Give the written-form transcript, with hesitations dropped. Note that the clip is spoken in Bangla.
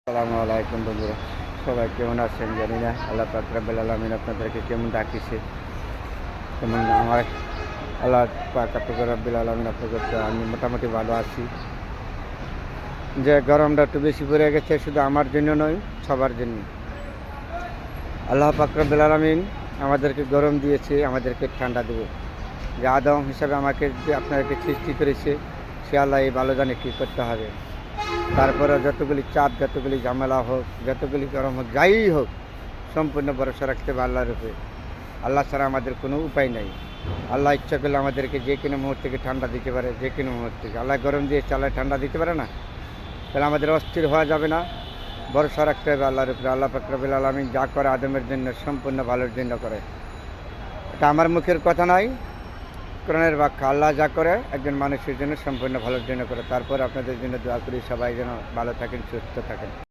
আসসালামু আলাইকুম বন্ধুরা, সবাই কেমন আছেন জানি না। আল্লাহ পাক রব্বুল আলামিন আপনাদেরকে কেমন ডাকিছে, কেমন আমার আল্লাহ পাক রব্বুল আলামিন আপনাদের আমি মোটামুটি ভালো আছি। যে গরমটা একটু বেশি পড়ে গেছে, শুধু আমার জন্য নয়, সবার জন্য। আল্লাহ পাক রব্বুল আলামিন আমাদেরকে গরম দিয়েছে, আমাদেরকে ঠান্ডা দেবে। যে আদম হিসাবে আমাকে যে আপনাদেরকে সৃষ্টি করেছে, সে আল্লাহ এই ভালো জানে কী করতে হবে। তারপরে যতগুলি চাপ, যতগুলি ঝামেলা হোক, যতগুলি গরম হোক, যাই হোক, সম্পূর্ণ ভরসা রাখতে হবে আল্লাহর উপরে। আল্লাহ ছাড়া আমাদের কোনো উপায় নাই। আল্লাহ ইচ্ছা করলে আমাদেরকে যে কোনো মুহূর্তে ঠান্ডা দিতে পারে, যে কোনো মুহূর্তে। আল্লাহ গরম দিয়ে চালায় ঠান্ডা দিতে পারে না, তাহলে আমাদের অস্থির হওয়া যাবে না। ভরসা রাখতে হবে আল্লাহর উপরে। আল্লাহ পাক রব্বুল আলামিন যা করে আদমের জন্য সম্পূর্ণ ভালোর জন্য করে। এটা আমার মুখের কথা নয়, কোরআনের ব্যাখ্যা। আল্লাহ যা করে একজন মানুষের জন্য সম্পূর্ণ ভালোর জন্য করে। তারপর আপনাদের জন্য দোয়া করি, সবাই যেন ভালো থাকেন, সুস্থ থাকেন।